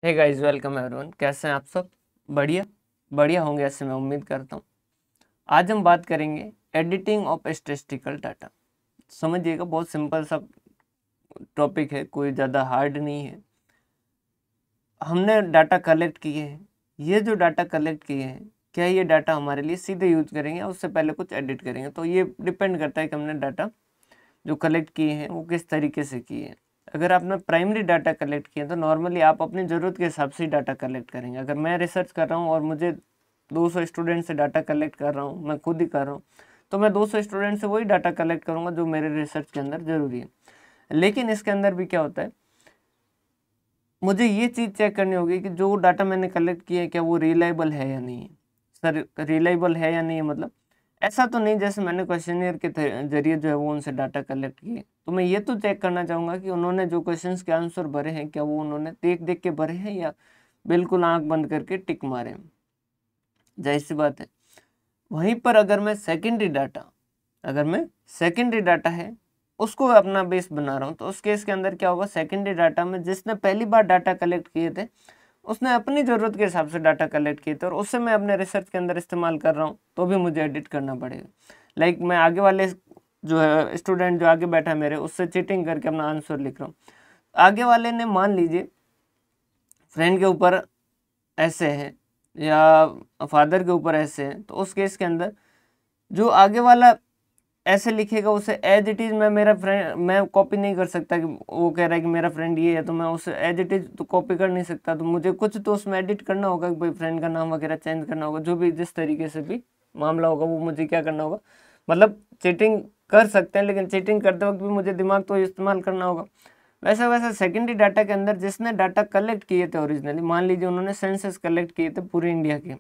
Hey guys, welcome everyone. कैसे हैं आप सब? बढ़िया बढ़िया होंगे, ऐसे मैं उम्मीद करता हूँ। आज हम बात करेंगे एडिटिंग ऑफ स्टैटिस्टिकल डाटा। समझिएगा, बहुत सिंपल सा टॉपिक है, कोई ज़्यादा हार्ड नहीं है। हमने डाटा कलेक्ट किए हैं। ये जो डाटा कलेक्ट किए हैं, क्या ये डाटा हमारे लिए सीधे यूज करेंगे या उससे पहले कुछ एडिट करेंगे? तो ये डिपेंड करता है कि हमने डाटा जो कलेक्ट किए हैं वो किस तरीके से किए हैं। अगर आपने प्राइमरी डाटा कलेक्ट किए तो नॉर्मली आप अपनी ज़रूरत के हिसाब से ही डाटा कलेक्ट करेंगे। अगर मैं रिसर्च कर रहा हूँ और मुझे 200 स्टूडेंट से डाटा कलेक्ट कर रहा हूँ, मैं खुद ही कर रहा हूँ, तो मैं 200 स्टूडेंट से वही डाटा कलेक्ट करूँगा जो मेरे रिसर्च के अंदर ज़रूरी है। लेकिन इसके अंदर भी क्या होता है, मुझे ये चीज़ चेक करनी होगी कि जो डाटा मैंने कलेक्ट किया है क्या वो रिलायबल है या नहीं है। सर, रिलायबल है या नहीं है मतलब ऐसा तो नहीं जैसे मैंने क्वेश्चनियर के जरिए जो है वो उनसे डाटा कलेक्ट किए, तो मैं ये तो चेक करना चाहूँगा कि उन्होंने जो क्वेश्चंस के आंसर भरे हैं क्या वो उन्होंने देख देख के भरे हैं या बिल्कुल आंख बंद करके टिक मारे हैं। जाहिर सी बात है। वहीं पर अगर मैं सेकेंडरी डाटा है उसको अपना बेस बना रहा हूँ, तो उस केस के अंदर क्या होगा, सेकेंडरी डाटा में जिसने पहली बार डाटा कलेक्ट किए थे उसने अपनी ज़रूरत के हिसाब से डाटा कलेक्ट किए थे और उससे मैं अपने रिसर्च के अंदर इस्तेमाल कर रहा हूँ, तो भी मुझे एडिट करना पड़ेगा। लाइक मैं आगे वाले जो है स्टूडेंट जो आगे बैठा है मेरे, उससे चीटिंग करके अपना आंसर लिख रहा हूँ। आगे वाले ने मान लीजिए फ्रेंड के ऊपर ऐसे है या फादर के ऊपर ऐसे है, तो उस केस के अंदर जो आगे वाला ऐसे लिखेगा उसे एज इट इज़ मेरा फ्रेंड मैं कॉपी नहीं कर सकता। कि वो कह रहा है कि मेरा फ्रेंड ये है तो मैं उसे एज इट इज़ तो कॉपी कर नहीं सकता, तो मुझे कुछ तो उसमें एडिट करना होगा कि भाई फ्रेंड का नाम वगैरह चेंज करना होगा। जो भी जिस तरीके से भी मामला होगा वो मुझे क्या करना होगा, मतलब चीटिंग कर सकते हैं लेकिन चीटिंग करते वक्त भी मुझे दिमाग तो इस्तेमाल करना होगा। वैसा वैसा सेकेंडरी डाटा के अंदर जिसने डाटा कलेक्ट किए थे ओरिजिनली, मान लीजिए उन्होंने सेंसस कलेक्ट किए थे पूरे इंडिया के,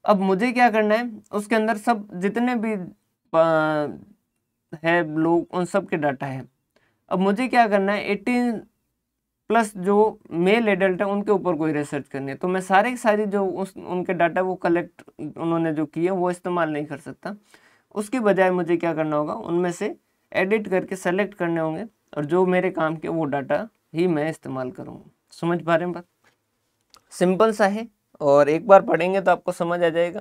अब मुझे क्या करना है, उसके अंदर सब जितने भी है लोग उन सब के डाटा है। अब मुझे क्या करना है, 18 प्लस जो मेल एडल्ट है उनके ऊपर कोई रिसर्च करनी है, तो मैं सारे की सारी जो उनके डाटा वो कलेक्ट उन्होंने जो किए वो इस्तेमाल नहीं कर सकता। उसकी बजाय मुझे क्या करना होगा, उनमें से एडिट करके सेलेक्ट करने होंगे और जो मेरे काम के वो डाटा ही मैं इस्तेमाल करूँगा। समझ पा रहे हैं बात? सिंपल सा है और एक बार पढ़ेंगे तो आपको समझ आ जाएगा।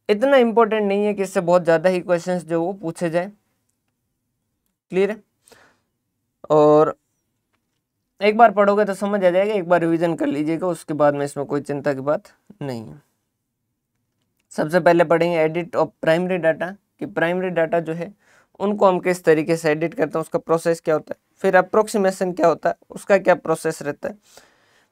इतना इम्पोर्टेंट नहीं है कि इससे बहुत ज़्यादा ही क्वेश्चंस जो वो पूछे जाए। क्लियर है? और एक बार पढ़ोगे तो समझ आ जाएगा, एक बार रिवीजन कर लीजिएगा, उसके बाद में इसमें कोई चिंता की बात नहीं है। सबसे पहले पढ़ेंगे एडिट ऑफ प्राइमरी डाटा, कि प्राइमरी डाटा जो है उनको हम किस तरीके से एडिट करते हैं, उसका प्रोसेस क्या होता है। फिर अप्रोक्सीमेशन क्या होता है, उसका क्या प्रोसेस रहता है,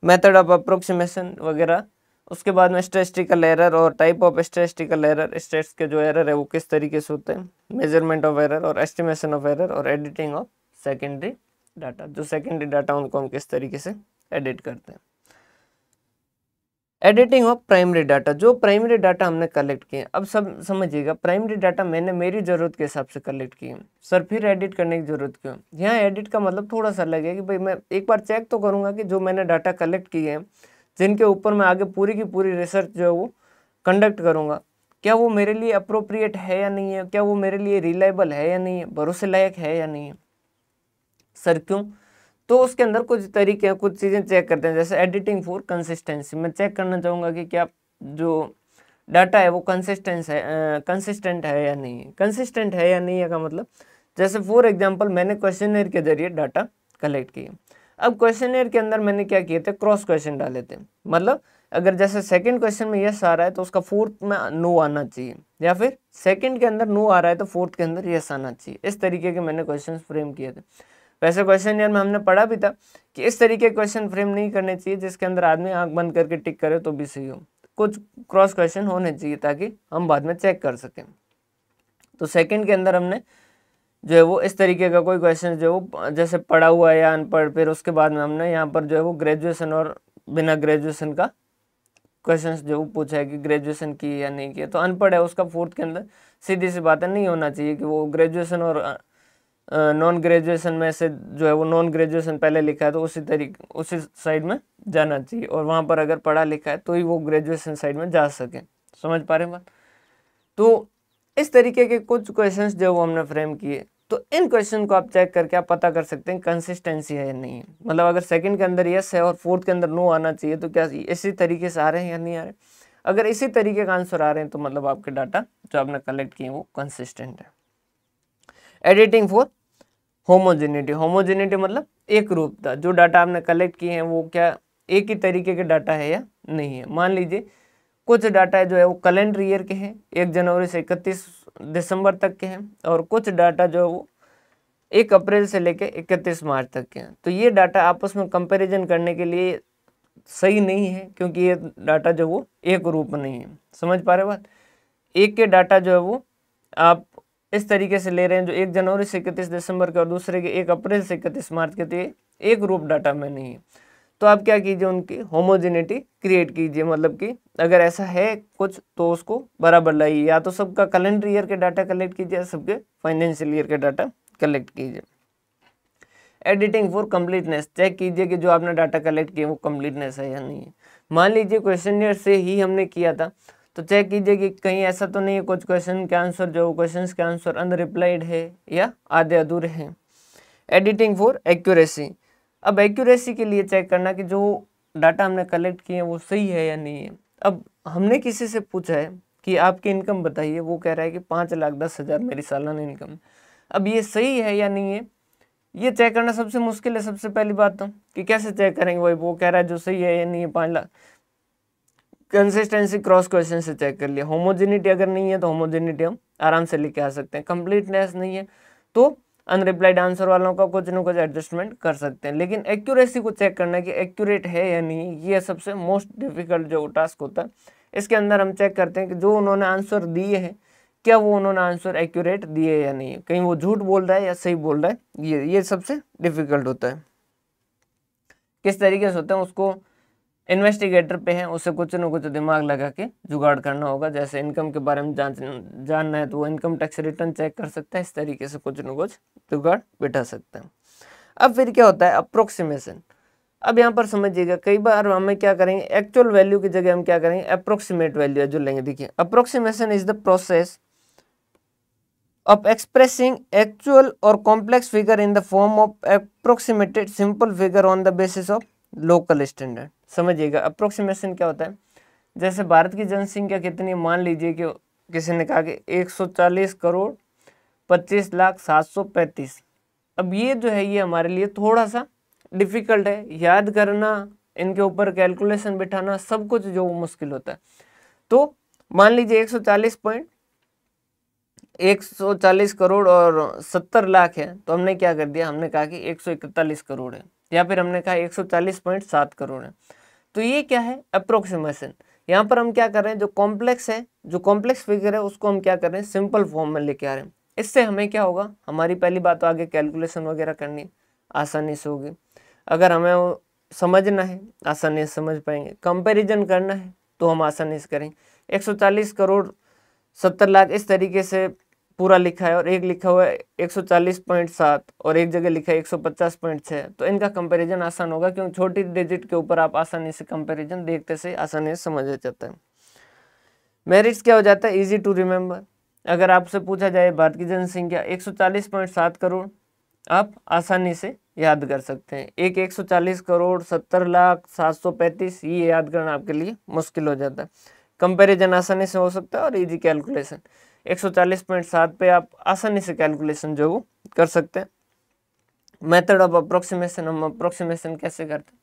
मेथड ऑफ अप्रोक्सीमेशन वगैरह। उसके बाद में स्टैटिस्टिकल एरर और type of statistical error, states के जो एरर है वो किस तरीके से होते हैं, मेजरमेंट ऑफ एरर और एस्टिमेशन ऑफ एरर, और एडिटिंग ऑफ सेकेंडरी डाटा, जो सेकेंडरी डाटा उनको हम किस तरीके से एडिट करते हैं। एडिटिंग ऑफ प्राइमरी डाटा, जो प्राइमरी डाटा हमने कलेक्ट किए, अब सब समझिएगा, प्राइमरी डाटा मैंने मेरी ज़रूरत के हिसाब से कलेक्ट किए सर, फिर एडिट करने की ज़रूरत क्यों? यहाँ एडिट का मतलब थोड़ा सा अलग है कि भाई मैं एक बार चेक तो करूँगा कि जो मैंने डाटा कलेक्ट किए हैं जिनके ऊपर मैं आगे पूरी की पूरी रिसर्च जो है वो कंडक्ट करूँगा, क्या वो मेरे लिए अप्रोप्रिएट है या नहीं है, क्या वो मेरे लिए रिलायबल है या नहीं है, भरोसे लायक है या नहीं है। सर क्यों? तो उसके अंदर कुछ तरीके हैं, कुछ चीज़ें चेक करते हैं, जैसे एडिटिंग फॉर कंसिस्टेंसी। मैं चेक करना चाहूँगा कि क्या जो डाटा है वो कंसिस्टेंट है या नहीं है। कंसिस्टेंट है या नहीं है का मतलब, जैसे फॉर एग्जांपल मैंने क्वेश्चनर के जरिए डाटा कलेक्ट किए। अब क्वेश्चनर के अंदर मैंने क्या किए थे, क्रॉस क्वेश्चन डाले थे। मतलब अगर जैसे सेकंड क्वेश्चन में यस आ रहा है तो उसका फोर्थ में नो आना चाहिए, या फिर सेकंड के अंदर नो आ रहा है तो फोर्थ के अंदर यस आना चाहिए। इस तरीके के मैंने क्वेश्चन फ्रेम किए थे। वैसे क्वेश्चन ईयर में हमने पढ़ा भी था कि इस तरीके के क्वेश्चन फ्रेम नहीं करने चाहिए जिसके अंदर आदमी आंख बंद करके टिक करे तो भी सही हो, कुछ क्रॉस क्वेश्चन होने चाहिए ताकि हम बाद में चेक कर सकें। तो सेकंड के अंदर हमने जो है वो इस तरीके का कोई क्वेश्चन जो वो जैसे पढ़ा हुआ है या अनपढ़, फिर उसके बाद में हमने यहाँ पर जो है वो ग्रेजुएशन और बिना ग्रेजुएशन का क्वेश्चन जो वो पूछा है कि ग्रेजुएशन की या नहीं की, तो अनपढ़ है उसका फोर्थ के अंदर सीधी सी बात है नहीं होना चाहिए कि वो ग्रेजुएशन और नॉन ग्रेजुएशन में से जो है वो नॉन ग्रेजुएशन पहले लिखा है तो उसी साइड में जाना चाहिए, और वहाँ पर अगर पढ़ा लिखा है तो ही वो ग्रेजुएशन साइड में जा सके। समझ पा रहे हैं बात? तो इस तरीके के कुछ क्वेश्चंस जो वो हमने फ्रेम किए, तो इन क्वेश्चन को आप चेक करके आप पता कर सकते हैं कंसिस्टेंसी है या नहीं है। मतलब अगर सेकंड के अंदर यस है और फोर्थ के अंदर नो आना चाहिए तो क्या इसी तरीके से आ रहे हैं या नहीं आ रहे। अगर इसी तरीके का आंसर आ रहे हैं तो मतलब आपके डाटा जो आपने कलेक्ट किए वो कंसिस्टेंट है। एडिटिंग फॉर होमोजेनिटी, होमोजेनिटी मतलब एक रूपता, जो डाटा आपने कलेक्ट किए हैं वो क्या एक ही तरीके के डाटा है या नहीं है। मान लीजिए कुछ डाटा जो है वो कैलेंडर ईयर के हैं, 1 जनवरी से 31 दिसंबर तक के हैं, और कुछ डाटा जो है वो 1 अप्रैल से लेके 31 मार्च तक के हैं। तो ये डाटा आपस में कंपैरिजन करने के लिए सही नहीं है, क्योंकि ये डाटा जो वो एक रूप नहीं है। समझ पा रहे बात। एक के डाटा जो है वो आप इस तरीके से ले रहे हैं जो 1 जनवरी से 31 दिसंबर के, और दूसरे के 1 अप्रैल से 31 मार्च के, तो ये एक रूप डाटा में नहीं है। तो आप क्या कीजिए, उनकी होमोजेनिटी क्रिएट कीजिए। मतलब कि अगर ऐसा है कुछ तो उसको बराबर लाइए, या तो सबका कैलेंडर ईयर के डाटा कलेक्ट कीजिए या सबके फाइनेंशियल ईयर के डाटा कलेक्ट कीजिए। एडिटिंग फॉर कंप्लीटनेस, चेक कीजिए कि जो आपने डाटा कलेक्ट किया वो कंप्लीटनेस है या नहीं है। मान लीजिए क्वेश्चनियर से ही हमने किया था, तो चेक कीजिए कि कहीं ऐसा तो नहीं है कुछ क्वेश्चन के आंसर जो क्वेश्चन के आंसर अनरिप्लाइड है या आधे अधूरे हैं। एडिटिंग फॉर एक्यूरेसी, अब एक्यूरेसी के लिए चेक करना कि जो डाटा हमने कलेक्ट किए हैं वो सही है या नहीं है। अब हमने किसी से पूछा है कि आपकी इनकम बताइए, वो कह रहा है कि 5,10,000 मेरी सालाना इनकम। अब ये सही है या नहीं है ये चेक करना सबसे मुश्किल है। सबसे पहली बात तो कि कैसे चेक करेंगे, वही वो कह रहा है जो सही है या नहीं है 5 लाख। कंसिस्टेंसी क्रॉस क्वेश्चन से चेक कर लिया। होमोजेनिटी अगर नहीं है तो होमोजेनिटी हम आराम से लेके आ सकते हैं। कंप्लीटनेस नहीं है तो अनरिप्लाइड आंसर वालों का कुछ ना कुछ एडजस्टमेंट कर सकते हैं। लेकिन एक्यूरेसी को चेक करना कि एक्यूरेट है या नहीं, ये सबसे मोस्ट डिफिकल्ट जो टास्क होता है। इसके अंदर हम चेक करते हैं कि जो उन्होंने आंसर दिए हैं क्या वो उन्होंने आंसर एक्यूरेट दिए या नहीं, कहीं वो झूठ बोल रहा है या सही बोल रहा है। ये सबसे डिफिकल्ट होता है। किस तरीके से होता है उसको इन्वेस्टिगेटर पे है, उसे कुछ न कुछ दिमाग लगा के जुगाड़ करना होगा। जैसे इनकम के बारे में जानना है तो वो इनकम टैक्स रिटर्न चेक कर सकता है। इस तरीके से कुछ न कुछ जुगाड़ बिठा सकते हैं। अब फिर क्या होता है अप्रोक्सीमेशन। अब यहाँ पर समझिएगा कई बार हमें क्या करेंगे, एक्चुअल वैल्यू की जगह हम क्या करेंगे अप्रोक्सीमेट वैल्यू जो लेंगे। देखिए approximation is the process of expressing actual or complex figure in the form of approximated simple figure on the basis of local standard। समझिएगा अप्रोक्सीमेशन क्या होता है। जैसे भारत की जनसंख्या कितनी, मान लीजिए कि किसी ने कहा कि 140 करोड़ 25 लाख 735। अब ये जो है ये हमारे लिए थोड़ा सा डिफिकल्ट है, याद करना, इनके ऊपर कैलकुलेशन बिठाना, सब कुछ जो मुश्किल होता है। तो मान लीजिए 140 करोड़ और 70 लाख है, तो हमने क्या कर दिया, हमने कहा कि 141 करोड़ है, या फिर हमने कहा 140.7 करोड़ है। तो ये क्या है अप्रोक्सीमेशन। यहाँ पर हम क्या कर रहे हैं, जो कॉम्प्लेक्स है, जो कॉम्प्लेक्स फिगर है उसको हम क्या कर रहे हैं सिंपल फॉर्म में लेके आ रहे हैं। इससे हमें क्या होगा, हमारी पहली बात तो आगे कैलकुलेशन वगैरह करनी आसानी से होगी। अगर हमें वो समझना है आसानी से समझ पाएंगे, कंपैरिजन करना है तो हम आसानी से करेंगे। 140 करोड़ 70 लाख इस तरीके से पूरा लिखा है, और एक लिखा हुआ है 140.7 और एक जगह लिखा है 150.6। तो इनका कंपैरिजन आसान होगा, क्योंकि छोटी डिजिट के ऊपर आप आसानी से कंपैरिजन देखते से आसानी से समझ जाता है। मेरिट्स क्या हो जाता है, इजी टू रिमेंबर। अगर आपसे पूछा जाए भारत की जनसंख्या 140.7 करोड़, आप आसानी से याद कर सकते हैं। एक 140 करोड़ 70 लाख 735 ये याद करना आपके लिए मुश्किल हो जाता है। कंपैरिजन आसानी से हो सकता है और इजी कैलकुलेशन 140.7 पे आप आसानी से कैलकुलेशन जो वो कर सकते हैं। मेथड ऑफ अप्रोक्सीमेशन, हम अप्रोक्सीमेशन कैसे करते हैं,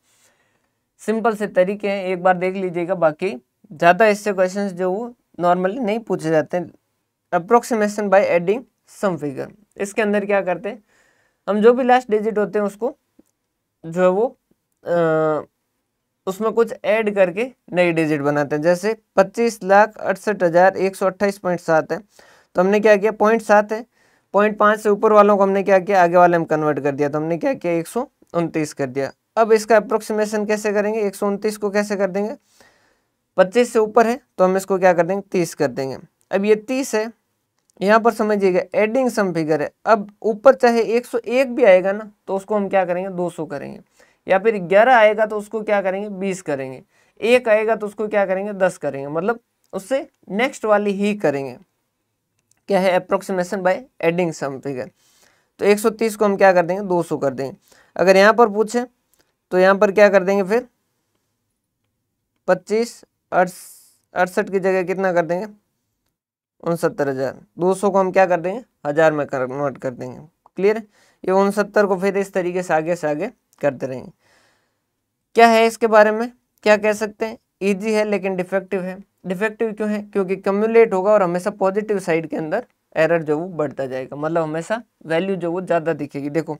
सिंपल से तरीके हैं, एक बार देख लीजिएगा। बाकी ज़्यादा इससे क्वेश्चंस जो वो नॉर्मली नहीं पूछे जाते हैं। Approximation by adding some figure, इसके अंदर क्या करते हैं हम, जो भी लास्ट डिजिट होते हैं उसको जो है वो उसमें कुछ ऐड करके नई डिजिट बनाते हैं। जैसे 25,68,128.7 है, तो हमने क्या किया 0.7 है, 0.5 से ऊपर वालों को हमने क्या किया आगे वाले में कन्वर्ट कर दिया, तो हमने क्या किया 129 कर दिया। अब इसका अप्रोक्सीमेशन कैसे करेंगे, 129 को कैसे कर देंगे, 25 से ऊपर है तो हम इसको क्या कर देंगे 30 कर देंगे। अब ये 30 है, यहाँ पर समझिएगा एडिंग सम फिगर है। अब ऊपर चाहे 101 भी आएगा ना तो उसको हम क्या करेंगे 200 करेंगे, या फिर 11 आएगा तो उसको क्या करेंगे 20 करेंगे, 1 आएगा तो उसको क्या करेंगे 10 करेंगे, मतलब उससे नेक्स्ट वाली ही करेंगे। क्या है approximation by adding some figure. तो 130 को हम क्या कर देंगे 200 कर देंगे। अगर यहाँ पर पूछे तो यहाँ पर क्या कर देंगे फिर 25 68 की जगह कितना कर देंगे 69,000। 200 को हम क्या कर देंगे 1000 में कन्वर्ट कर देंगे। क्लियर है। ये 69 को फिर इस तरीके से आगे करते रहेंगे। क्या है इसके बारे में क्या कह सकते हैं, इजी है लेकिन डिफेक्टिव है। डिफेक्टिव क्यों है, क्योंकि कम्युलेट होगा और हमेशा पॉजिटिव साइड के अंदर एरर जो वो बढ़ता जाएगा, मतलब हमेशा वैल्यू जो वो ज़्यादा दिखेगी। देखो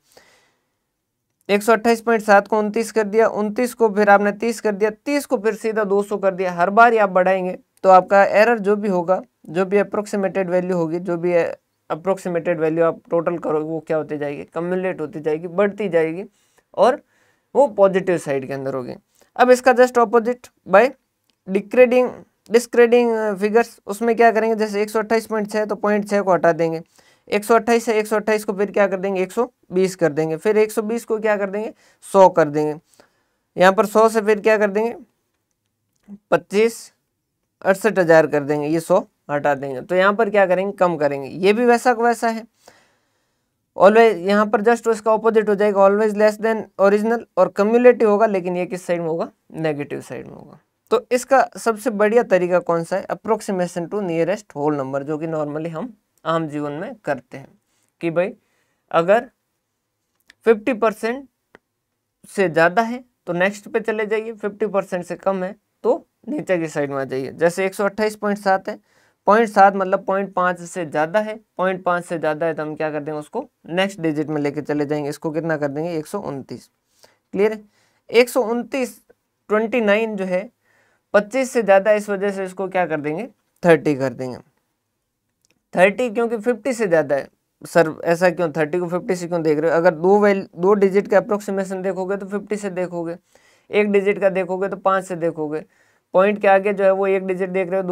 128.7 को 29 कर दिया, 29 को फिर आपने 30 कर दिया, 30 को फिर सीधा 200 कर दिया। हर बार ही आप बढ़ाएंगे तो आपका एरर जो भी होगा, जो भी अप्रोक्सीमेटेड वैल्यू होगी, जो भी अप्रोक्सीमेटेड वैल्यू आप टोटल करोगे वो क्या होती जाएगी, कम्युलेट होती जाएगी, बढ़ती जाएगी और वो पॉजिटिव साइड के अंदर होगी। अब इसका जस्ट ऑपोजिट बाय डिस्क्रेडिंग फिगर्स, उसमें क्या करेंगे, जैसे 128.6 तो 0.6 को हटा देंगे, 128 है, 128 को फिर क्या कर देंगे 120 कर देंगे, फिर 120 को क्या कर देंगे 100 कर देंगे, यहाँ पर 100 से फिर क्या कर देंगे 25 68,000 कर देंगे, ये 100 हटा देंगे। तो यहाँ पर क्या करेंगे कम करेंगे, ये भी वैसा का वैसा है। ऑलवेज यहाँ पर जस्ट उसका ऑपोजिट हो जाएगा, ऑलवेज लेस देन ओरिजिनल और कम्युलेटिव होगा, लेकिन ये किस साइड में होगा, नेगेटिव साइड में होगा। तो इसका सबसे बढ़िया तरीका कौन सा है, approximation to nearest whole number, जो कि नॉर्मली हम आम जीवन में करते हैं कि भाई अगर 50% से ज़्यादा है तो नेक्स्ट पे चले जाइए, 50% से कम है तो नीचे की साइड में आ जाइए। जैसे 128.7 है, 0.7 मतलब 0.5 से ज़्यादा है, 0.5 से ज़्यादा है तो हम क्या कर देंगे उसको नेक्स्ट डिजिट में लेके चले जाएंगे, इसको कितना कर देंगे 129। क्लियर है। 129 29 जो है 25 से ज़्यादा, इस वजह से इसको क्या कर देंगे 30 कर देंगे। 30 क्योंकि 50 से ज़्यादा है। सर ऐसा क्यों, 30 को 50 से क्यों देख रहे हो, अगर दो डिजिट का अप्रोक्सीमेशन देखोगे तो 50 से देखोगे, एक डिजिट का देखोगे तो 5 से देखोगे, पॉइंट के आगे जो है वो एक डिजिट देख रहे हो,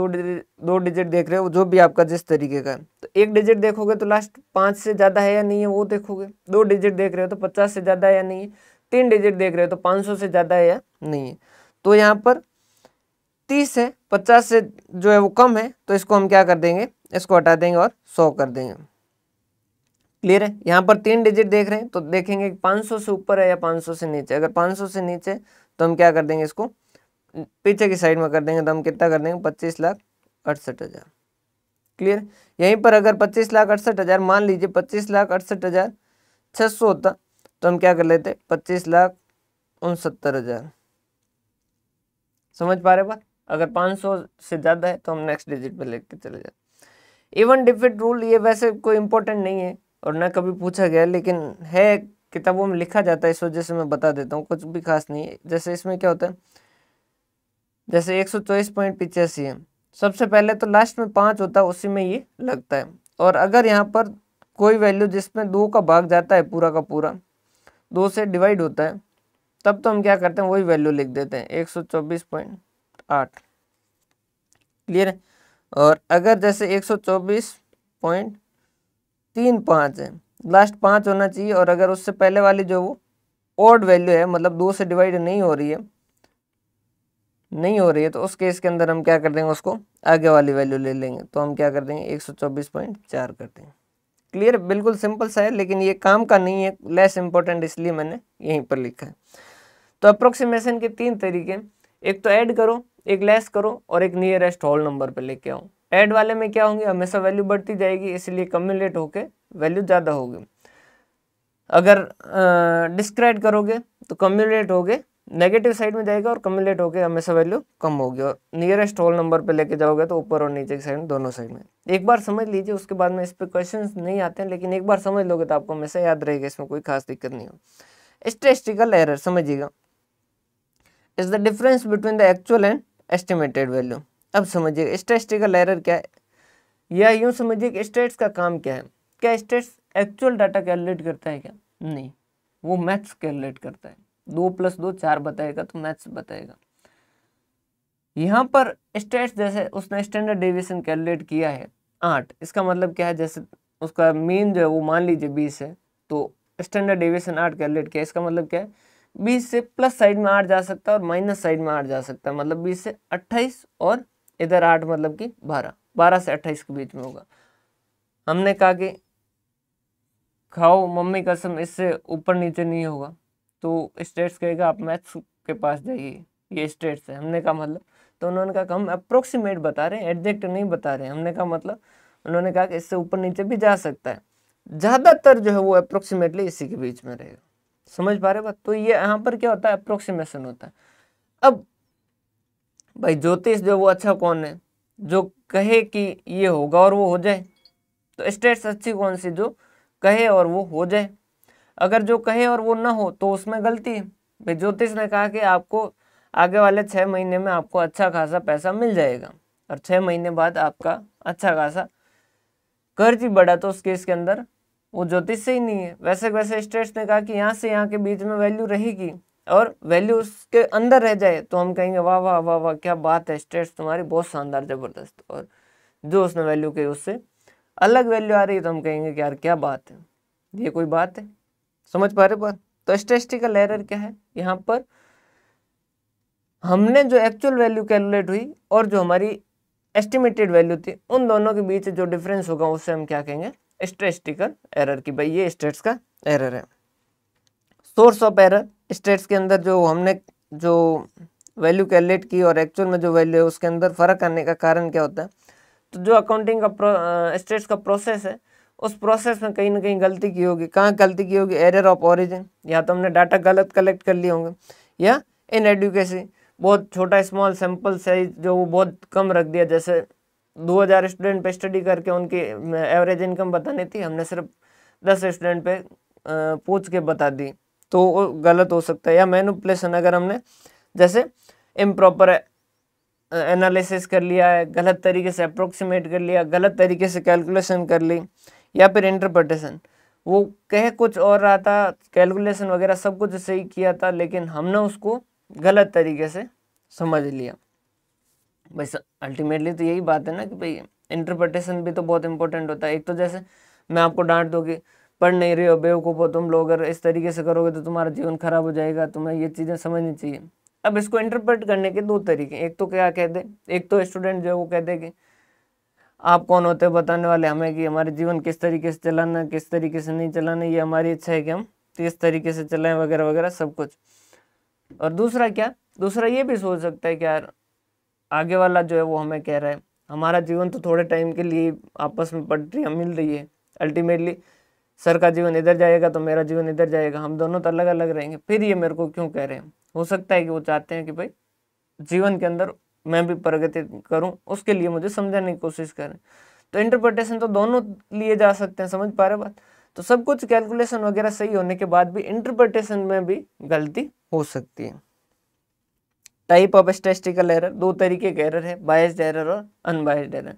दो डिजिट देख रहे हो, जो भी आपका जिस तरीके का है। तो एक डिजिट देखोगे तो लास्ट 5 से ज़्यादा है या नहीं है वो देखोगे, 2 डिजिट देख रहे हो तो 50 से ज़्यादा है या नहीं है, 3 डिजिट देख रहे हो तो 500 से ज़्यादा है या नहीं है। तो यहाँ पर 30 है, 50 से जो है वो कम है, तो इसको हम क्या कर देंगे, इसको हटा देंगे और 100 कर देंगे। क्लियर है। यहाँ पर 3 डिजिट देख रहे हैं तो देखेंगे 500 से ऊपर है या 500 से नीचे। अगर 500 से नीचे तो हम क्या कर देंगे, इसको पीछे की साइड में कर देंगे, तो हम कितना कर देंगे 25,68,000। क्लियर। यहीं पर अगर 25,68,000 मान लीजिए 25,68,600 होता तो हम क्या कर लेते 25,69,000। समझ पा रहे बात। अगर 500 से ज़्यादा है तो हम नेक्स्ट डिजिट पे लेके चले जाते। इवन डिफिट रूल ये वैसे कोई इंपॉर्टेंट नहीं है और ना कभी पूछा गया, लेकिन है किताबों में लिखा जाता है, इस वजह से मैं बता देता हूँ, कुछ भी खास नहीं है। जैसे इसमें क्या होता है, जैसे 124.85 है, सबसे पहले तो लास्ट में 5 होता है, उसी में ये लगता है। और अगर यहाँ पर कोई वैल्यू जिसमें 2 का भाग जाता है, पूरा का पूरा 2 से डिवाइड होता है, तब तो हम क्या करते हैं वही वैल्यू लिख देते हैं 124.8। क्लियर है। और अगर जैसे 124.35 है, लास्ट 5 होना चाहिए, और अगर उससे पहले वाली जो वो ऑड वैल्यू है, मतलब 2 से डिवाइड नहीं हो रही है, तो उस केस के अंदर हम क्या कर देंगे, उसको आगे वाली वैल्यू ले लेंगे, तो हम क्या कर देंगे 124.4 कर देंगे। क्लियर। बिल्कुल सिंपल सा है, लेकिन ये काम का नहीं है, लेस इंपॉर्टेंट, इसलिए मैंने यहीं पर लिखा है। तो अप्रोक्सीमेशन के 3 तरीके, एक तो ऐड करो, एक लेस करो और एक नियरेस्ट होल नंबर पे लेके आओ। ऐड वाले में क्या होंगे, हमेशा वैल्यू बढ़ती जाएगी, इसलिए कम्युलेट होके वैल्यू ज़्यादा होगी। अगर डिस्क्राइड करोगे तो कम्युलेट होगे नेगेटिव साइड में जाएगा और कम्युलेट होके हमेशा वैल्यू कम होगी। और नियरेस्ट होल नंबर पे लेके जाओगे तो ऊपर और नीचे की साइड में, दोनों साइड में। एक बार समझ लीजिए, उसके बाद में इस पर क्वेश्चन नहीं आते हैं, लेकिन एक बार समझ लोगे तो आपको हमेशा याद रहेगा, इसमें कोई खास दिक्कत नहीं हो। स्टैटिस्टिकल एरर समझिएगा, is the difference between the actual and estimated value. अब समझिए स्टैटिस्टिकल एरर क्या है, या यूं समझिए कि स्टेट्स का काम क्या है। क्या स्टेट्स एक्चुअल डाटा कैलकुलेट करता है क्या? नहीं, वो मैथ्स कैलकुलेट करता है। 2 + 2 4 बताएगा तो मैथ्स बताएगा। यहाँ पर स्टेट्स जैसे उसने स्टैंडर्ड डेविएशन कैलकुलेट किया है 8, इसका मतलब क्या है, जैसे उसका मीन जो है वो मान लीजिए 20 है, तो स्टैंडर्ड डेविएशन 8 कैलकुलेट किया, इसका मतलब क्या है 20 से प्लस साइड में 8 जा सकता है और माइनस साइड में 8 जा सकता है, मतलब 20 से 28 और इधर 8 मतलब कि 12 से 28 के बीच में होगा। हमने कहा कि खाओ मम्मी कसम इससे ऊपर नीचे नहीं होगा। तो स्टेट्स कहेगा आप मैथ्स के पास जाइए, ये स्टेट्स है। हमने कहा मतलब, तो उन्होंने कहा हम अप्रोक्सीमेट बता रहे हैं, एग्जैक्ट नहीं बता रहे हैं। हमने कहा मतलब, उन्होंने कहा कि इससे ऊपर नीचे भी जा सकता है, ज़्यादातर जो है वो अप्रोक्सीमेटली इसी के बीच में रहेगा। समझ पा रहे बात? तो ये यहाँ पर क्या होता है, अप्रोक्सीमेशन होता है। अब भाई ज्योतिष जो वो अच्छा कौन है, जो कहे कि ये होगा और वो हो जाए। तो स्टेट्स अच्छी कौन सी, जो कहे और वो हो जाए। अगर जो कहे और वो ना हो तो उसमें गलती है। भाई ज्योतिष ने कहा कि आपको आगे वाले 6 महीने में आपको अच्छा खासा पैसा मिल जाएगा, और 6 महीने बाद आपका अच्छा खासा कर्ज ही बढ़ा, तो उस केस के अंदर वो ज्योतिष से ही नहीं है। वैसे वैसे स्टेट्स ने कहा कि यहाँ से यहाँ के बीच में वैल्यू रहेगी और वैल्यू उसके अंदर रह जाए, तो हम कहेंगे वाह वाह वाह वाह क्या बात है स्टेट्स तुम्हारी, बहुत शानदार जबरदस्त। और जो उसने वैल्यू कही उससे अलग वैल्यू आ रही है, तो हम कहेंगे कि यार क्या बात है, ये कोई बात है। समझ पा रहे बात? तो स्टैटिस्टिकल एरर क्या है, यहाँ पर हमने जो एक्चुअल वैल्यू कैलकुलेट हुई और जो हमारी एस्टिमेटेड वैल्यू थी, उन दोनों के बीच जो डिफरेंस होगा उसे हम क्या कहेंगे, स्टैटिस्टिकल एरर की। भाई ये स्टेट्स का एरर है। सोर्स ऑफ एरर, स्टेट्स के अंदर जो हमने जो वैल्यू कैलकुलेट की और एक्चुअल में जो वैल्यू है उसके अंदर फर्क आने का कारण क्या होता है। तो जो अकाउंटिंग का स्टेट्स का प्रोसेस है, उस प्रोसेस में कहीं ना कहीं गलती की होगी। कहाँ गलती की होगी, एरर ऑफ ओरिजिन, या तो हमने डाटा गलत कलेक्ट कर लिए होंगे, या इन एडुकेसी, बहुत छोटा स्मॉल सैंपल साइज जो वो बहुत कम रख दिया। जैसे 2000 स्टूडेंट पे स्टडी करके उनकी एवरेज इनकम बतानी थी, हमने सिर्फ 10 स्टूडेंट पे पूछ के बता दी, तो वो गलत हो सकता है। या मैनिपुलेशन, अगर हमने जैसे इम्प्रॉपर एनालिसिस कर लिया है, गलत तरीके से अप्रोक्सीमेट कर लिया, गलत तरीके से कैलकुलेशन कर ली। या फिर इंटरप्रिटेशन, वो कह कुछ और रहा था, कैलकुलेशन वगैरह सब कुछ सही किया था, लेकिन हमने उसको गलत तरीके से समझ लिया। भाई अल्टीमेटली तो यही बात है ना कि भाई इंटरप्रिटेशन भी तो बहुत इंपॉर्टेंट होता है। एक तो जैसे मैं आपको डांट दूंगी, पढ़ नहीं रहे हो बेवकूफ़ हो तुम लोग, अगर इस तरीके से करोगे तो तुम्हारा जीवन खराब हो जाएगा, तुम्हें ये चीज़ें समझनी चाहिए। अब इसको इंटरप्रेट करने के दो तरीके, एक तो क्या कह दे, एक तो स्टूडेंट जो है वो कह दे कि आप कौन होते हो बताने वाले हमें कि हमारे जीवन किस तरीके से चलाना, किस तरीके से नहीं चलाना, ये हमारी इच्छा है कि हम किस तरीके से चलाएं वगैरह वगैरह सब कुछ। और दूसरा क्या, दूसरा ये भी सोच सकता है कि यार आगे वाला जो है वो हमें कह रहा है हमारा जीवन तो थोड़े टाइम के लिए आपस में पटरियाँ मिल रही है, अल्टीमेटली सर का जीवन इधर जाएगा तो मेरा जीवन इधर जाएगा, हम दोनों तो अलग अलग रहेंगे, फिर ये मेरे को क्यों कह रहे हैं। हो सकता है कि वो चाहते हैं कि भाई जीवन के अंदर मैं भी प्रगति करूं, उसके लिए मुझे समझाने की कोशिश करें। तो इंटरप्रिटेशन तो दोनों लिए जा सकते हैं। समझ पा रहे बात? तो सब कुछ कैलकुलेशन वगैरह सही होने के बाद भी इंटरप्रिटेशन में भी गलती हो सकती है। टाइप ऑफ स्टैटिस्टिकल एरर, दो तरीके के एरर है, बायस्ड एरर और अनबायस्ड एरर।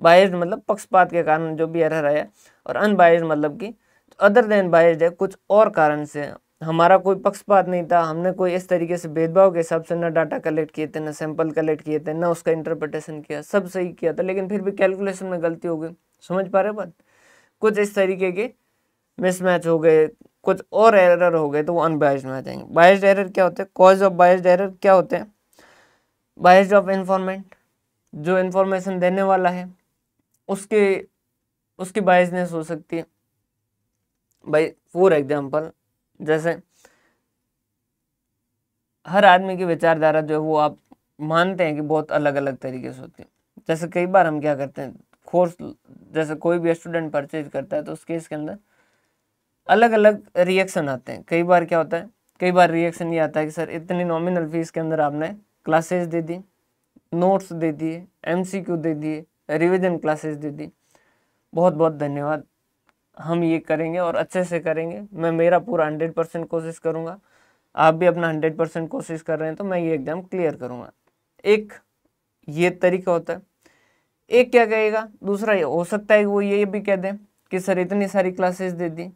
बायस्ड मतलब पक्षपात के कारण जो भी एरर आया, और अनबायस्ड मतलब कि अदर देन बायस्ड है, कुछ और कारण से हमारा कोई पक्षपात नहीं था, हमने कोई इस तरीके से भेदभाव के हिसाब से ना डाटा कलेक्ट किए थे, ना सैंपल कलेक्ट किए थे, ना उसका इंटरप्रिटेशन किया, सब सही किया था, लेकिन फिर भी कैलकुलेशन में गलती हो गई। समझ पा रहे बात? कुछ इस तरीके के मिसमैच हो गए, कुछ और एरर हो गए, तो वो अनबायस्ड में आ जाएंगे। बायस्ड एरर क्या होते हैं, कॉज ऑफ बायस्ड एरर क्या होते हैं, बायस्ड ऑफ इन्फॉर्मेंट, जो इन्फॉर्मेशन देने वाला है उसकी बायसनेस हो सकती है। भाई फॉर एग्जांपल, जैसे हर आदमी की विचारधारा जो है वो आप मानते हैं कि बहुत अलग अलग तरीके से होती है। जैसे कई बार हम क्या करते हैं, कोर्स जैसे कोई भी स्टूडेंट परचेज करता है तो उस केस के अंदर अलग अलग रिएक्शन आते हैं। कई बार क्या होता है, कई बार रिएक्शन ये आता है कि सर इतनी नॉमिनल फीस के अंदर आपने क्लासेस दे दी, नोट्स दे दिए, MCQ दे दिए, रिवीजन क्लासेस दे दी, बहुत बहुत धन्यवाद, हम ये करेंगे और अच्छे से करेंगे, मैं मेरा पूरा 100% कोशिश करूँगा, आप भी अपना 100% कोशिश कर रहे हैं तो मैं ये एग्ज़ाम क्लियर करूँगा। एक ये तरीका होता है। एक क्या कहेगा, दूसरा ये हो सकता है कि वो ये भी कह दें कि सर इतनी सारी क्लासेस दे दी,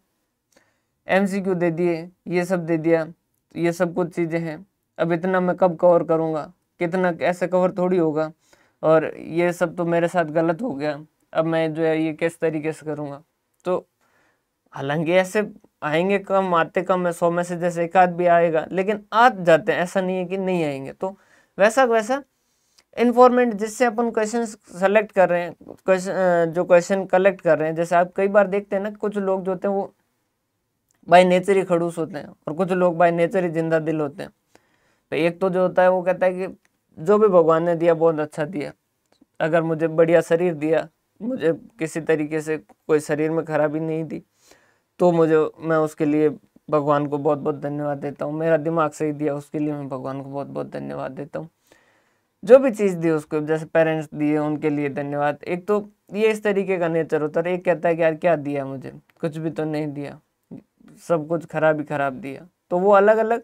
MCQ दे दिए, ये सब दे दिया, ये सब कुछ चीज़ें हैं, अब इतना मैं कब कवर करूँगा, कितना ऐसे कवर थोड़ी होगा, और ये सब तो मेरे साथ गलत हो गया, अब मैं जो है ये किस तरीके से करूँगा। तो हालांकि ऐसे आएंगे कम, आते कम है, 100 में से जैसे एक आध भी आएगा, लेकिन आ जाते हैं, ऐसा नहीं है कि नहीं आएंगे। तो वैसा वैसा इन्फॉर्मेंट जिससे अपन क्वेश्चन सेलेक्ट कर रहे हैं, जो क्वेश्चन कलेक्ट कर रहे हैं, जैसे आप कई बार देखते हैं ना कुछ लोग जो होते हैं वो बाय नेचर ही खड़ूस होते हैं और कुछ लोग बाय नेचर ही जिंदा दिल होते हैं। तो एक तो जो होता है वो कहता है कि जो भी भगवान ने दिया बहुत अच्छा दिया, अगर मुझे बढ़िया शरीर दिया, मुझे किसी तरीके से कोई शरीर में खराबी नहीं दी, तो मैं उसके लिए भगवान को बहुत बहुत धन्यवाद देता हूँ। मेरा दिमाग सही दिया उसके लिए मैं भगवान को बहुत बहुत धन्यवाद देता हूँ। जो भी चीज़ दी उसको, जैसे पेरेंट्स दिए उनके लिए धन्यवाद। एक तो ये इस तरीके का नेचर होता है। एक कहता है कि यार क्या दिया मुझे, कुछ भी तो नहीं दिया, सब कुछ खराब ही खराब दिया। तो वो अलग अलग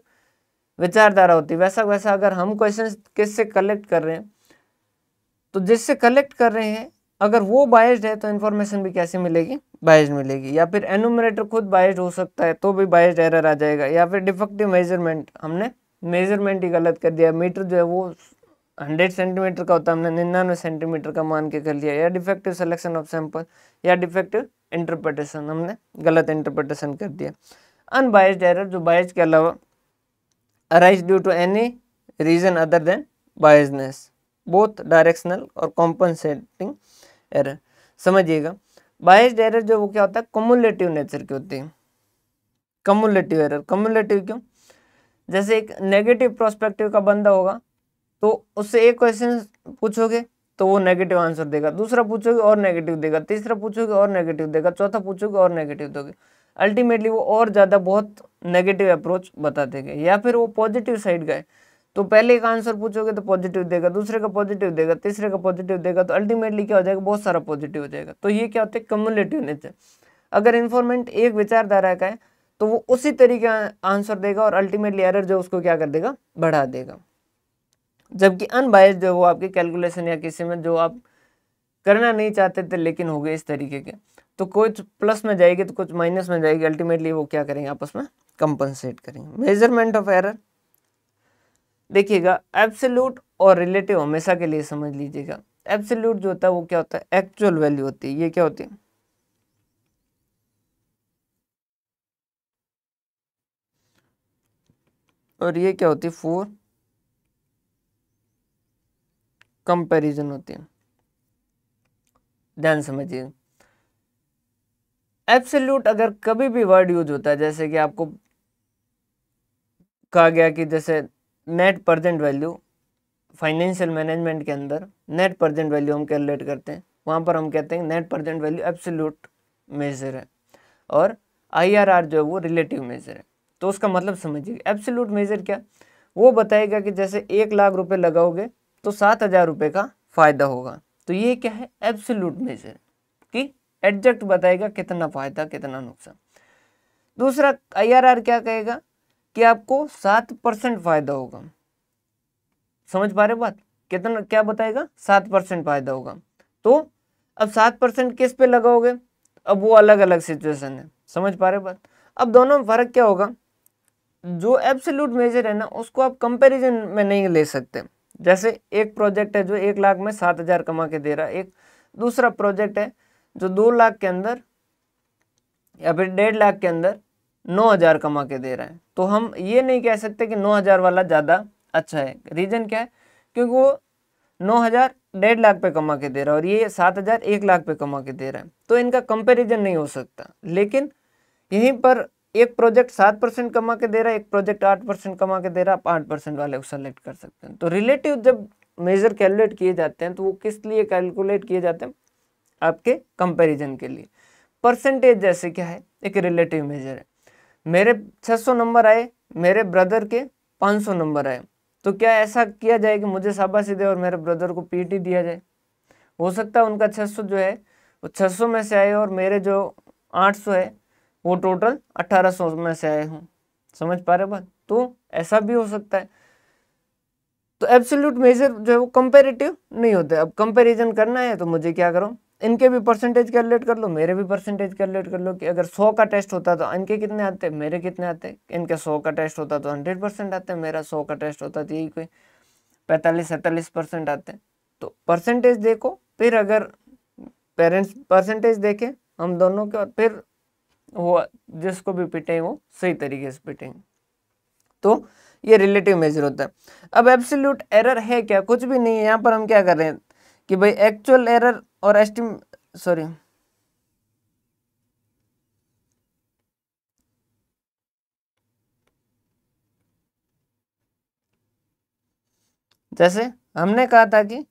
विचारधारा होती है। वैसा अगर हम क्वेश्चन किससे कलेक्ट कर रहे हैं, तो जिससे कलेक्ट कर रहे हैं अगर वो बायस्ड है तो इन्फॉर्मेशन भी कैसे मिलेगी, बायस्ड मिलेगी। या फिर एनुमरेटर खुद बायस्ड हो सकता है तो भी बायस्ड एरर आ जाएगा। या फिर डिफेक्टिव मेजरमेंट, हमने मेजरमेंट ही गलत कर दिया, मीटर जो है वो 100 सेंटीमीटर का होता है, हमने 99 सेंटीमीटर का मान के कर लिया। या डिफेक्टिव सिलेक्शन ऑफ सैंपल, या डिफेक्टिव इंटरप्रिटेशन, हमने गलत इंटरप्रिटेशन कर दिया। अनबायस्ड एरर जो बायस्ड के अलावा arise due to any reason other than biasness, both directional और कॉम्पनसेटिंग एरर। समझिएगा, बायस्ड एरर जो वो क्या होता है, कम्युलेटिव नेचर की होती है। कम्युलेटिव एरर, कम्युलेटिव क्यों? जैसे एक नेगेटिव प्रोस्पेक्टिव का बंदा होगा तो उससे एक क्वेश्चन पूछोगे तो वो नेगेटिव आंसर देगा, दूसरा पूछोगे और नेगेटिव देगा, तीसरा पूछोगे और नेगेटिव देगा, चौथा पूछोगे और नेगेटिव दोगे। अल्टीमेटली वो और ज़्यादा बहुत नेगेटिव अप्रोच बता देंगे। या फिर वो पॉजिटिव साइड गए तो पहले एक आंसर पूछोगे तो पॉजिटिव देगा, दूसरे का पॉजिटिव देगा, तीसरे का पॉजिटिव देगा, तो अल्टीमेटली क्या हो जाएगा, बहुत सारा पॉजिटिव हो जाएगा। तो ये क्या होता है, कम्युलेटिव नेचर। अगर इन्फॉर्मेंट एक विचारधारा का है तो वो उसी तरीके आंसर देगा और अल्टीमेटली एरर जो उसको क्या कर देगा, बढ़ा देगा। जबकि अनबायस्ड जो वो आपकी कैलकुलेशन या किसी में जो आप करना नहीं चाहते थे लेकिन हो गए इस तरीके के, तो कुछ प्लस में जाएगी तो कुछ माइनस में जाएगी, अल्टीमेटली वो क्या करेंगे, आपस में कंपनसेट करेंगे। मेजरमेंट ऑफ एरर देखिएगा, एब्सोल्यूट और रिलेटिव हमेशा के लिए समझ लीजिएगा। एब्सोल्यूट जो होता है वो क्या होता है, एक्चुअल वैल्यू होती है। ये क्या होती है, और ये क्या होती है, फॉर कंपैरिजन होती है। ध्यान समझिए, एब्सोल्यूट अगर कभी भी वर्ड यूज होता है, जैसे कि आपको कहा गया कि जैसे net present value, financial management के अंदर नेट प्रेजेंट वैल्यू हम कैलकुलेट करते हैं, वहाँ पर हम कहते हैं net present value absolute major है और IRR जो है वो रिलेटिव मेजर है। तो उसका मतलब समझिए, एब्सोल्यूट मेजर क्या, वो बताएगा कि जैसे 1 लाख रुपए लगाओगे तो 7,000 रुपये का फायदा होगा। तो ये क्या है, एब्सोल्यूट मेजर कि एग्जैक्ट बताएगा कितना फायदा कितना नुकसान। दूसरा IRR क्या कहेगा कि आपको 7% फायदा होगा। समझ पा रहे बात, कितना क्या बताएगा, 7% फायदा होगा। तो अब 7% किस पे लगाओगे, अब वो अलग अलग सिचुएशन है। समझ पा रहे बात। अब दोनों में फर्क क्या होगा, जो एब्सोल्यूट मेजर है ना उसको आप कंपैरिजन में नहीं ले सकते। जैसे एक प्रोजेक्ट है जो 1 लाख में 7,000 कमा के दे रहा है, एक दूसरा प्रोजेक्ट है जो 2 लाख के अंदर या फिर 1.5 लाख के अंदर 9,000 कमा के दे रहा है। तो हम ये नहीं कह सकते कि 9,000 वाला ज़्यादा अच्छा है। रीजन क्या है, क्योंकि वो 9,000 1.5 लाख पे कमा के दे रहा है और ये 7,000 1 लाख पे कमा के दे रहा है, तो इनका कंपैरिजन नहीं हो सकता। लेकिन यहीं पर एक प्रोजेक्ट 7% कमा के दे रहा है, एक प्रोजेक्ट 8% कमा के दे रहा है, आप 8% वाले को सेलेक्ट कर सकते हैं। तो रिलेटिव जब मेजर कैलकुलेट किए जाते हैं तो वो किस लिए कैलकुलेट किए जाते हैं, आपके कंपैरिजन के लिए। परसेंटेज जैसे क्या है, एक रिलेटिव मेजर है। मेरे 600 नंबर आए, मेरे ब्रदर के 500 नंबर आए, तो क्या ऐसा किया जाए कि मुझे शाबाशी दे और मेरे ब्रदर को PT दिया जाए? हो सकता है उनका 600 जो है वो 600 में से आए और मेरे जो 800 है वो टोटल 1800 में से आए हों। समझ पा रहे बात, तो ऐसा भी हो सकता है। तो एब्सोल्यूट मेजर जो है वो कंपैरेटिव नहीं होता है। अब कंपैरिजन करना है तो मुझे क्या करो, इनके भी परसेंटेज कैलकुलेट कर लो, मेरे भी परसेंटेज कैलकुलेट कर लो कि अगर 100 का टेस्ट होता तो इनके कितने आते, मेरे कितने आते। इनके 100 का टेस्ट होता तो 100% आते, मेरा 100 का टेस्ट होता तो यही कोई 45-47% आते। तो परसेंटेज देखो, फिर अगर पेरेंट्स परसेंटेज देखें हम दोनों के, और फिर वो जिसको भी पिटें वो सही तरीके से पिटेंगे। तो ये रिलेटिव मेजर होता है। अब एब्सोल्यूट एरर है क्या, कुछ भी नहीं है। यहाँ पर हम क्या कर रहे हैं कि भाई एक्चुअल एरर और जैसे हमने कहा था कि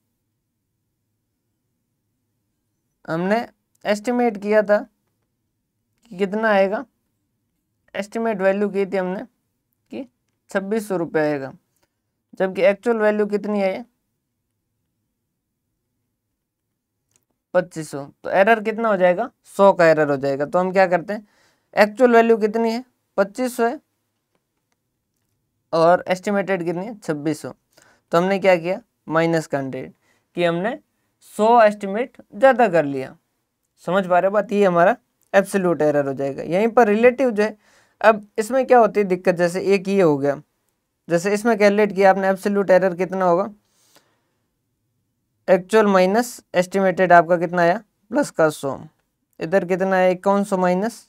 हमने एस्टिमेट किया था कि कितना आएगा, एस्टिमेट वैल्यू की थी हमने कि 2600 रुपये आएगा, जबकि एक्चुअल वैल्यू कितनी है 2500। तो एरर कितना हो जाएगा, 100 का एरर हो जाएगा। तो हम क्या करते हैं, एक्चुअल वैल्यू कितनी है 2500 है और एस्टिमेटेड कितनी है 2600। तो हमने क्या किया, माइनस का 100 कि हमने 100 एस्टिमेट ज़्यादा कर लिया। समझ पा रहे हो बात, ये हमारा एब्सोल्यूट एरर हो जाएगा। यहीं पर रिलेटिव जो है, अब इसमें क्या होती है दिक्कत, जैसे एक ये हो गया, जैसे इसमें कैलकुलेट किया आपने, एब्सोल्यूट एरर कितना होगा, एक्चुअल माइनस एस्टिमेटेड आपका कितना आया प्लस का 100, इधर कितना आया 5100 माइनस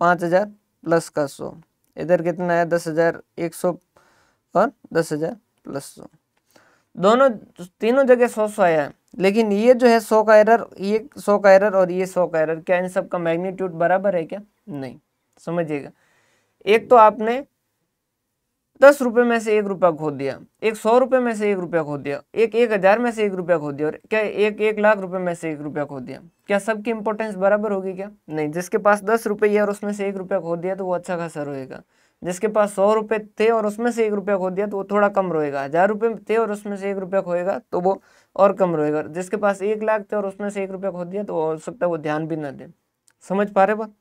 5000 प्लस का 100, इधर कितना आया 10,100 और 10,000 प्लस 100, दोनों तीनों जगह 100 आया है। लेकिन ये जो है 100 का एरर, ये 100 का एरर और ये 100 का एरर, क्या इन सब का मैग्नीट्यूड बराबर है क्या, नहीं। समझिएगा, एक तो आपने 10 रुपये में से 1 रुपया खो दिया, एक 100 रुपये में से 1 रुपया खो दिया, एक 1000 में से 1 रुपया खो दिया, और क्या एक 1 लाख रुपए में से 1 रुपया खो दिया, क्या सबकी इंपॉर्टेंस बराबर होगी क्या, नहीं। जिसके पास 10 रुपये और उसमें से 1 रुपया खो दिया तो वो अच्छा खासा रोएगा, जिसके पास 100 रुपये थे और उसमें से 1 रुपया खो दिया तो वो थोड़ा कम रोएगा, 1000 रुपये थे और उसमें से 1 रुपया खोएगा तो वो और कम रोएगा, जिसके पास 1 लाख थे और उसमें से 1 रुपया खो दिया तो हो सकता है वो ध्यान भी ना दे। समझ पा रहे बात।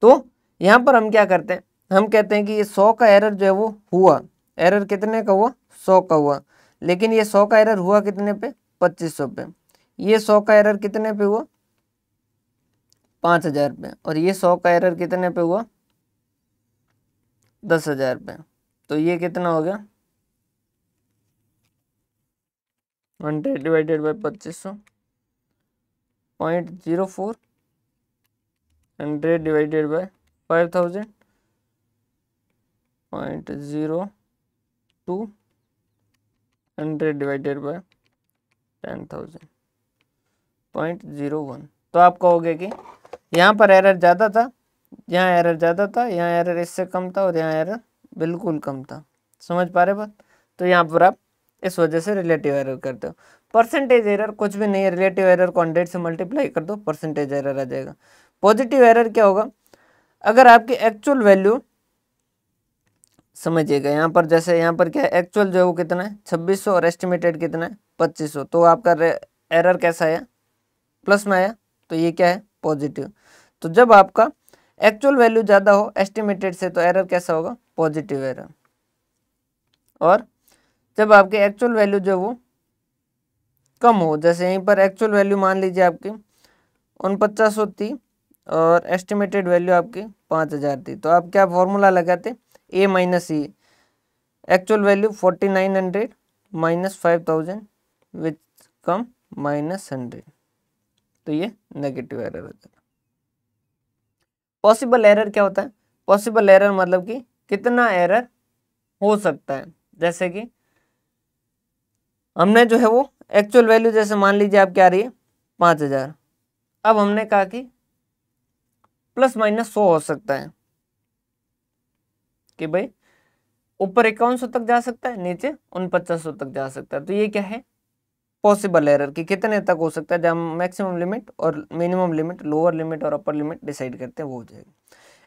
तो यहाँ पर हम क्या करते हैं, हम कहते हैं कि ये 100 का एरर जो है वो हुआ, एरर कितने का हुआ 100 का हुआ, लेकिन ये 100 का एरर हुआ कितने पे 2500 पे, ये 100 का एरर कितने पे हुआ 5000 पे, और ये 100 का एरर कितने पे हुआ 10,000 पे। तो ये कितना हो गया 100 divided by 2500 0.04, 100 divided by 5000 0.02, 100 divided by 10,000 0.01। तो आप कहोगे कि यहाँ पर एरर ज़्यादा था, यहाँ एरर ज़्यादा था, यहाँ एरर इससे कम था और यहाँ एरर बिल्कुल कम था। समझ पा रहे बात। तो यहाँ पर आप इस वजह से रिलेटिव एरर करते हो। परसेंटेज एरर कुछ भी नहीं है, रिलेटिव एरर को 100 से मल्टीप्लाई कर दो, परसेंटेज एरर आ जाएगा। पॉजिटिव एरर क्या होगा, अगर आपकी एक्चुअल वैल्यू, समझिएगा यहाँ पर, जैसे यहाँ पर क्या है, एक्चुअल जो है वो कितना है 2600 और एस्टिमेटेड कितना है 2500, तो आपका एरर कैसा आया प्लस में आया, तो ये क्या है पॉजिटिव। तो जब आपका एक्चुअल वैल्यू ज़्यादा हो एस्टिमेटेड से तो एरर कैसा होगा पॉजिटिव एरर, और जब आपके एक्चुअल वैल्यू जो वो कम हो, जैसे यहीं पर एक्चुअल वैल्यू मान लीजिए आपकी 4900 थी और एस्टिमेटेड वैल्यू आपकी 5000 थी, तो आप क्या फॉर्मूला लगाते ए माइनस ई, एक्चुअल वैल्यू 4900 माइनस 5000 विच कम -100, तो ये नेगेटिव एरर हो जाता है। पॉसिबल एरर क्या होता है, पॉसिबल एरर मतलब कि कितना एरर हो सकता है, जैसे कि हमने जो है वो एक्चुअल वैल्यू जैसे मान लीजिए आप क्या रही है 5000, अब हमने कहा कि प्लस माइनस 100 हो सकता है, कि भाई ऊपर 5100 तक जा सकता है, नीचे 4900 तक जा सकता है। तो ये क्या है पॉसिबल एरर कि कितने तक हो सकता है, जब हम मैक्सिमम लिमिट और मिनिमम लिमिट, लोअर लिमिट और अपर लिमिट डिसाइड करते हैं वो हो जाएगा।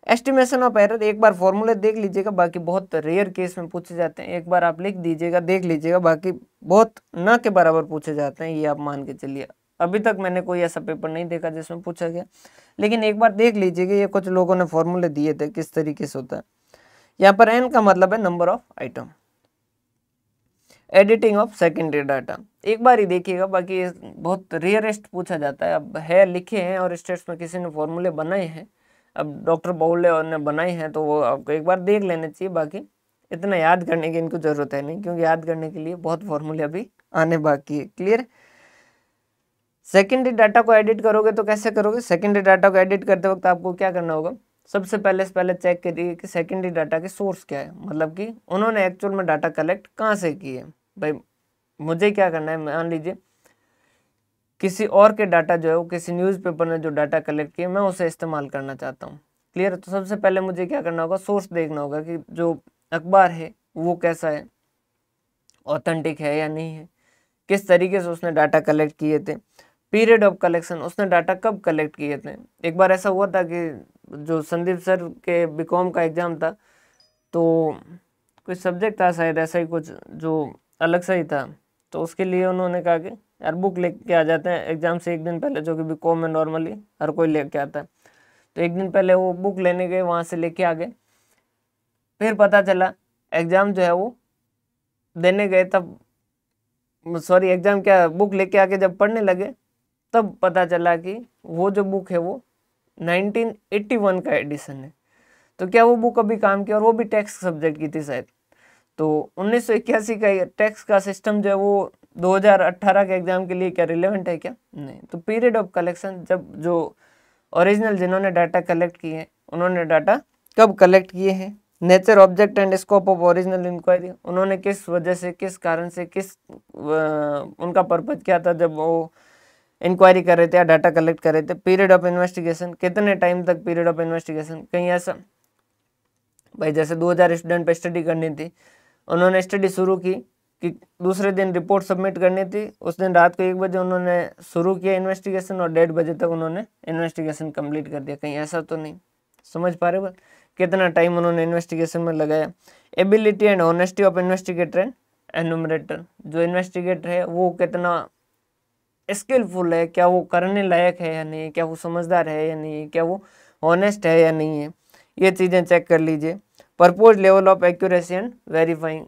एस्टिमेशन ऑफ एरर एक बार फॉर्मूले देख लीजिएगा, बाकी बहुत रेयर केस में पूछे जाते हैं, एक बार आप लिख दीजिएगा देख लीजिएगा, बाकी बहुत ना के बराबर पूछे जाते हैं, ये आप मान के चलिए। अभी तक मैंने कोई ऐसा पेपर नहीं देखा जिसमें पूछा गया, लेकिन एक बार देख लीजिएगा, ये कुछ लोगों ने फॉर्मूले दिए थे किस तरीके से होता है। यहाँ पर एन का मतलब है number of item. Editing of secondary data एक बार ही देखिएगा, बाकी बहुत रेयरेस्ट पूछा जाता है। अब है लिखे हैं और स्टेट्स में किसी ने फॉर्मूले बनाए हैं, अब डॉक्टर बाउले और ने बनाए हैं, तो वो आपको एक बार देख लेने चाहिए, बाकी इतना याद करने की इनको जरूरत है नहीं, क्योंकि याद करने के लिए बहुत फॉर्मूले अभी आने बाकी है। क्लियर। सेकेंडरी डाटा को एडिट करोगे तो कैसे करोगे, सेकेंडरी डाटा को एडिट करते वक्त आपको क्या करना होगा, सबसे पहले चेक करिए कि सेकेंडरी डाटा के सोर्स क्या है, मतलब कि उन्होंने एक्चुअल में डाटा कलेक्ट कहाँ से किए। भाई मुझे क्या करना है, मान लीजिए किसी और के डाटा जो है वो किसी न्यूज़पेपर ने जो डाटा कलेक्ट किए मैं उसे इस्तेमाल करना चाहता हूँ। क्लियर। तो सबसे पहले मुझे क्या करना होगा, सोर्स देखना होगा कि जो अखबार है वो कैसा है, ऑथेंटिक है या नहीं है, किस तरीके से उसने डाटा कलेक्ट किए थे, पीरियड ऑफ कलेक्शन, उसने डाटा कब कलेक्ट किए थे। एक बार ऐसा हुआ था कि जो संदीप सर के बीकॉम का एग्ज़ाम था, तो कोई सब्जेक्ट था शायद ऐसा ही कुछ जो अलग सा ही था, तो उसके लिए उन्होंने कहा कि यार बुक लेके आ जाते हैं एग्ज़ाम से एक दिन पहले, जो कि बीकॉम में नॉर्मली हर कोई लेके आता है। तो एक दिन पहले वो बुक लेने गए, वहाँ से लेके आ गए। फिर पता चला एग्ज़ाम जो है वो देने गए, तब सॉरी एग्ज़ाम क्या, बुक लेके आके जब पढ़ने लगे तब पता चला कि वो जो बुक है वो 1981 का एडिशन है। तो क्या वो बुक अभी काम की, और वो भी टैक्स सब्जेक्ट की थी शायद। तो 1981 का टैक्स का सिस्टम जो है वो 2018 के एग्जाम के लिए क्या रिलेवेंट है क्या? नहीं। तो पीरियड ऑफ कलेक्शन, जब जो ओरिजिनल जिन्होंने डाटा कलेक्ट किए हैं उन्होंने डाटा कब कलेक्ट किए हैं, nature, object and scope of original inquiry, उन्होंने किस वजह से, किस कारण से, उनका पर्पज क्या था जब वो इंक्वायरी कर रहे थे या डाटा कलेक्ट कर रहे थे। पीरियड ऑफ इन्वेस्टिगेशन, कितने टाइम तक पीरियड ऑफ इन्वेस्टिगेशन, कहीं ऐसा भाई जैसे 2000 स्टूडेंट पे स्टडी करनी थी, उन्होंने स्टडी शुरू की कि दूसरे दिन रिपोर्ट सबमिट करनी थी, उस दिन रात को 1 बजे उन्होंने शुरू किया इन्वेस्टिगेशन और 1:30 बजे तक उन्होंने इन्वेस्टिगेशन कंप्लीट कर दिया। कहीं ऐसा तो नहीं? समझ पा रहे हो कितना टाइम उन्होंने इन्वेस्टिगेशन में लगाया। Ability and honesty of investigator and एनुमरेटर, जो इन्वेस्टिगेटर है वो कितना स्किलफुल है, क्या वो करने लायक है या नहीं, क्या वो समझदार है या नहीं, क्या वो ऑनेस्ट है या नहीं है, ये चीज़ें चेक कर लीजिए। Purpose level of accuracy and verifying,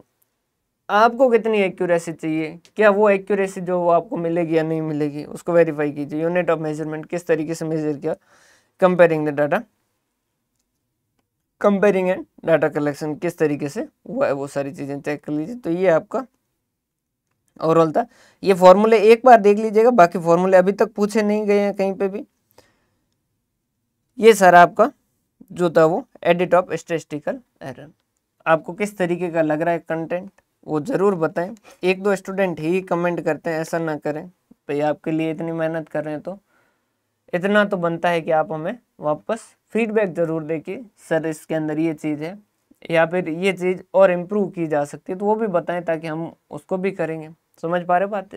आपको कितनी एक्यूरेसी चाहिए, क्या वो एक्यूरेसी जो वो आपको मिलेगी या नहीं मिलेगी, उसको वेरीफाई कीजिए। यूनिट ऑफ मेजरमेंट, किस तरीके से मेजर किया। Comparing the data, comparing and data collection किस तरीके से हुआ है, वो सारी चीज़ें चेक कर लीजिए। तो ये आपका ओवरऑल था। ये फॉर्मूले एक बार देख लीजिएगा, बाकी फॉर्मूले अभी तक पूछे नहीं गए हैं कहीं पे भी। ये सारा आपका जो था वो एडिट ऑफ स्टैटिस्टिकल एरर। आपको किस तरीके का लग रहा है कंटेंट, वो ज़रूर बताएं। 1-2 स्टूडेंट ही कमेंट करते हैं, ऐसा ना करें भाई, आपके लिए इतनी मेहनत कर रहे हैं तो इतना तो बनता है कि आप हमें वापस फीडबैक ज़रूर दें कि सर इसके अंदर ये चीज़ है या फिर ये चीज़ और इम्प्रूव की जा सकती है, तो वो भी बताएं ताकि हम उसको भी करेंगे। समझ पा रहे बात?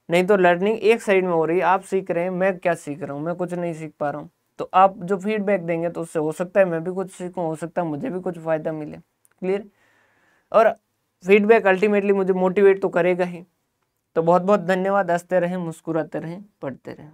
नहीं तो लर्निंग एक साइड में हो रही है, आप सीख रहे हैं, मैं क्या सीख रहा हूँ, मैं कुछ नहीं सीख पा रहा हूँ। तो आप जो फीडबैक देंगे तो उससे हो सकता है मैं भी कुछ सीखूँ, हो सकता है मुझे भी कुछ फ़ायदा मिले। क्लियर? और फीडबैक अल्टीमेटली मुझे मोटिवेट तो करेगा ही। तो बहुत बहुत धन्यवाद। हंसते रहें, मुस्कुराते रहें, पढ़ते रहें।